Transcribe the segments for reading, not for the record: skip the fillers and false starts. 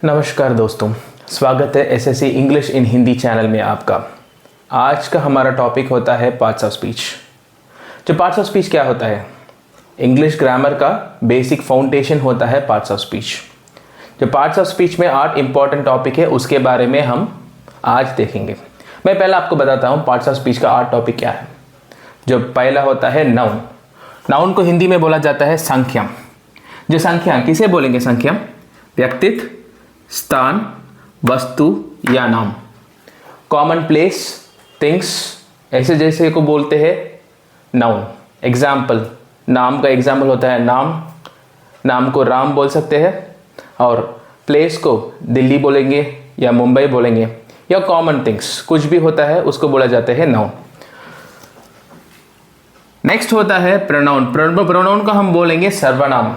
नमस्कार दोस्तों, स्वागत है SSC English in Hindi channel में आपका। आज का हमारा टॉपिक होता है पार्ट्स ऑफ स्पीच। जो पार्ट्स ऑफ स्पीच क्या होता है? इंग्लिश ग्रामर का बेसिक फाउंडेशन होता है पार्ट्स ऑफ स्पीच। जो पार्ट्स ऑफ स्पीच में 8 इंपॉर्टेंट टॉपिक है, उसके बारे में हम आज देखेंगे। मैं पहले आपको बताता हूँ पार्ट्स ऑफ स्पीच का 8 टॉपिक क्या है। जो पहला होता है नाउन। नाउन को हिंदी में बोला जाता है संख्या। जो संख्या किसे बोलेंगे? संख्या व्यक्तित्व, स्थान, वस्तु या नाम। कॉमन प्लेस, थिंग्स, ऐसे जैसे को बोलते हैं नाउन। एग्जाम्पल, नाम का एग्जाम्पल होता है नाम। नाम को राम बोल सकते हैं, और प्लेस को दिल्ली बोलेंगे या मुंबई बोलेंगे, या कॉमन थिंग्स कुछ भी होता है उसको बोला जाता है नाउन। नेक्स्ट होता है प्रोनाउन। प्रोनाउन का हम बोलेंगे सर्वनाम।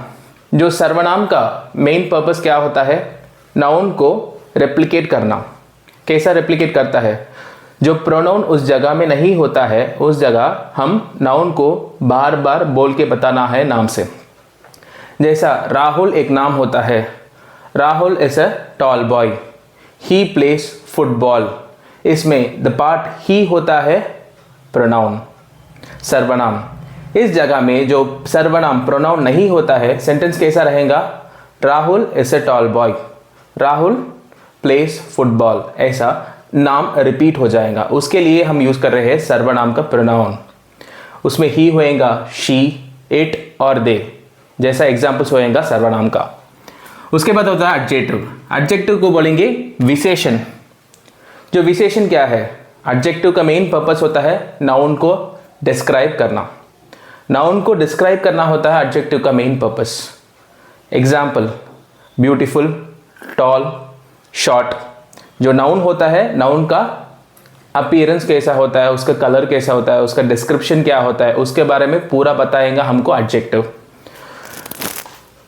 जो सर्वनाम का मेन पर्पस क्या होता है? नाउन को रेप्लिकेट करना। कैसा रेप्लिकेट करता है? जो प्रोनाउन उस जगह में नहीं होता है, उस जगह हम नाउन को बार बार बोल के बताना है नाम से। जैसा राहुल एक नाम होता है। Rahul is a tall boy, he place football. इसमें द पार्ट ही होता है प्रोनाउन, सर्वनाम। इस जगह में जो सर्वनाम प्रोनाउन नहीं होता है, सेंटेंस कैसा रहेगा? Rahul is a tall boy, Rahul place football. ऐसा नाम रिपीट हो जाएगा। उसके लिए हम यूज कर रहे हैं सर्वनाम का प्रोनाउन। उसमें ही होएगा शी, इट और दे, जैसा एग्जाम्पल्स होएगा सर्वनाम का। उसके बाद होता है एडजेक्टिव। एडजेक्टिव को बोलेंगे विशेषण। जो विशेषण क्या है? एडजेक्टिव का मेन पर्पस होता है नाउन को डिस्क्राइब करना। नाउन को डिस्क्राइब करना होता है एडजेक्टिव का main purpose. Example, beautiful, tall, short. जो नाउन होता है, नाउन का अपीयरेंस कैसा होता है, उसका कलर कैसा होता है, उसका डिस्क्रिप्शन क्या होता है, उसके बारे में पूरा बताएगा हमको एडजेक्टिव।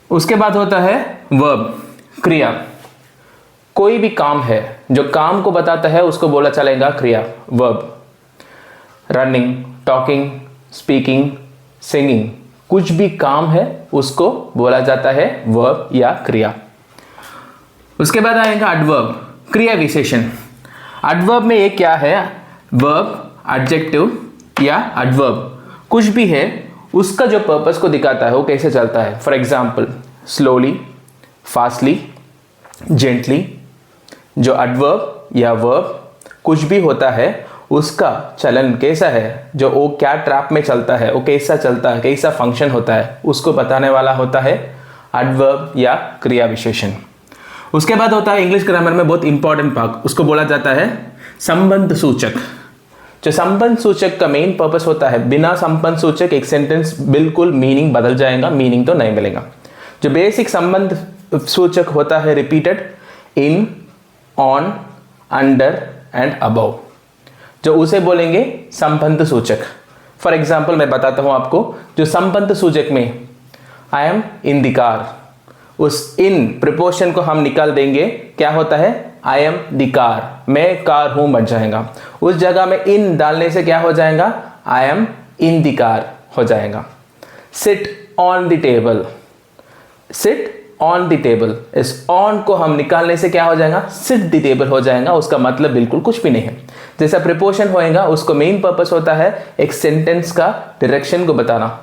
उसके बाद होता है वर्ब, क्रिया। कोई भी काम है, जो काम को बताता है उसको बोला चलेगा क्रिया, verb. Running, talking, speaking, singing, कुछ भी काम है उसको बोला जाता है वर्ब या क्रिया। उसके बाद आएगा एडवर्ब, क्रिया विशेषण। एडवर्ब में ये क्या है? वर्ब, एडजेक्टिव या एडवर्ब कुछ भी है, उसका जो पर्पस को दिखाता है वो कैसे चलता है। For example, slowly, fastly, gently. जो एडवर्ब या वर्ब कुछ भी होता है, उसका चलन कैसा है, जो वो क्या ट्रैप में चलता है, वो कैसा चलता है, कैसा फंक्शन होता है, उसको बताने वाला होता है एडवर्ब या क्रिया विशेषण। उसके बाद होता है इंग्लिश ग्रामर में बहुत इंपॉर्टेंट भाग, उसको बोला जाता है संबंध सूचक। जो संबंध सूचक का मेन पर्पस होता है, बिना संबंध सूचक एक सेंटेंस बिल्कुल मीनिंग बदल जाएगा, मीनिंग तो नहीं मिलेगा। जो बेसिक संबंध सूचक होता है repeated, in, on, under and above, जो उसे बोलेंगे संबंध सूचक। फॉर एग्जाम्पल मैं बताता हूं आपको। जो संबंध सूचक में I am in the car, उस इन प्रिपोजिशन को हम निकाल देंगे, क्या होता है? आई एम द कार, मैं कार हूं बन जाएगा। उस जगह में इन डालने से क्या हो जाएगा? I am in the car हो जाएगा। Sit on the table, sit on the table, इस ऑन को हम निकालने से क्या हो जाएगा? सिट द टेबल हो जाएगा। उसका मतलब बिल्कुल कुछ भी नहीं है। जैसा प्रिपोजिशन होएगा, उसको मेन पर्पस होता है एक सेंटेंस का डायरेक्शन को बताना,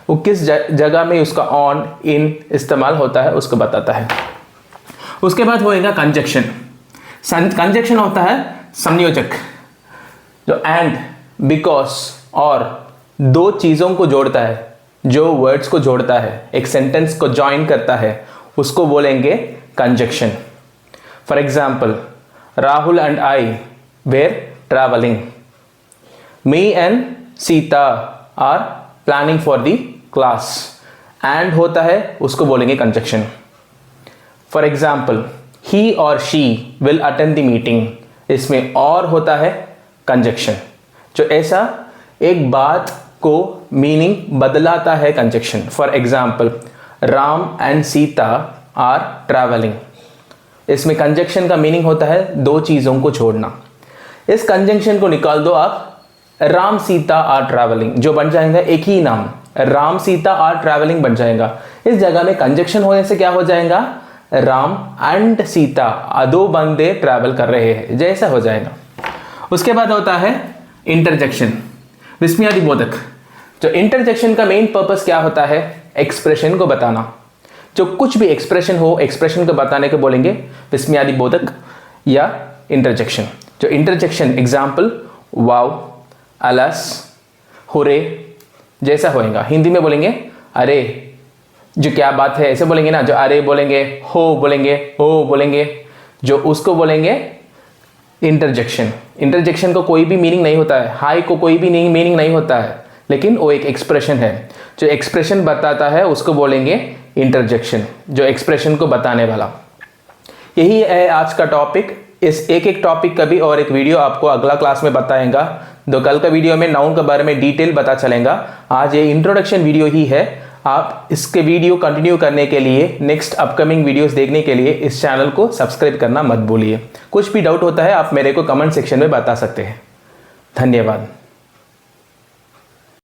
वो किस जगह में उसका ऑन, इन इस्तेमाल होता है उसको बताता है। उसके बाद होएगा कंजक्शन। कंजक्शन होता है संयोजक, जो एंड, बिकॉज और दो चीजों को जोड़ता है, जो वर्ड्स को जोड़ता है, एक सेंटेंस को ज्वाइन करता है, उसको बोलेंगे conjunction. For example, Rahul and I were travelling, me and Sita are planning for the class. And होता है, उसको बोलेंगे कंजक्शन। फॉर एग्जाम्पल, ही और she will attend the meeting, इसमें और होता है कंजक्शन। जो ऐसा एक बात को मीनिंग बदलाता है conjunction. For example, Ram and Sita are travelling, इसमें कंजक्शन का मीनिंग होता है दो चीजों को जोड़ना। इस कंजक्शन को निकाल दो आप, राम सीता आर ट्रैवलिंग, जो बन जाएगा एक ही नाम, राम सीता आर ट्रैवलिंग बन जाएगा। इस जगह में कंजक्शन होने से क्या हो जाएगा? राम एंड सीता दो बंदे ट्रैवल कर रहे हैं, जैसा हो जाएगा। उसके बाद होता है इंटरजेक्शन, विस्मयादिबोधक। जो इंटरजेक्शन का मेन पर्पस क्या होता है? एक्सप्रेशन को बताना। जो कुछ भी एक्सप्रेशन हो, एक्सप्रेशन को बताने को बोलेंगे विस्मयादिबोधक या इंटरजेक्शन। जो इंटरजेक्शन एग्जाम्पल वाव, अलस, हुरे जैसा होएगा। हिंदी में बोलेंगे अरे, जो क्या बात है ऐसे बोलेंगे ना, जो अरे बोलेंगे, हो बोलेंगे, हो बोलेंगे, जो उसको बोलेंगे इंटरजेक्शन। इंटरजेक्शन को कोई भी मीनिंग नहीं होता है, हाई को कोई भी मीनिंग नहीं होता है, लेकिन वो एक एक्सप्रेशन है। जो एक्सप्रेशन बताता है उसको बोलेंगे इंटरजेक्शन, जो एक्सप्रेशन को बताने वाला। यही है आज का टॉपिक। इस एक टॉपिक का भी और एक वीडियो आपको अगला क्लास में बताएगा। तो कल का वीडियो में नाउन के बारे में डिटेल पता चलेगा। आज ये इंट्रोडक्शन वीडियो ही है। आप इसके वीडियो कंटिन्यू करने के लिए, नेक्स्ट अपकमिंग वीडियोस देखने के लिए इस चैनल को सब्सक्राइब करना मत भूलिए। कुछ भी डाउट होता है आप मेरे को कमेंट सेक्शन में बता सकते हैं। धन्यवाद।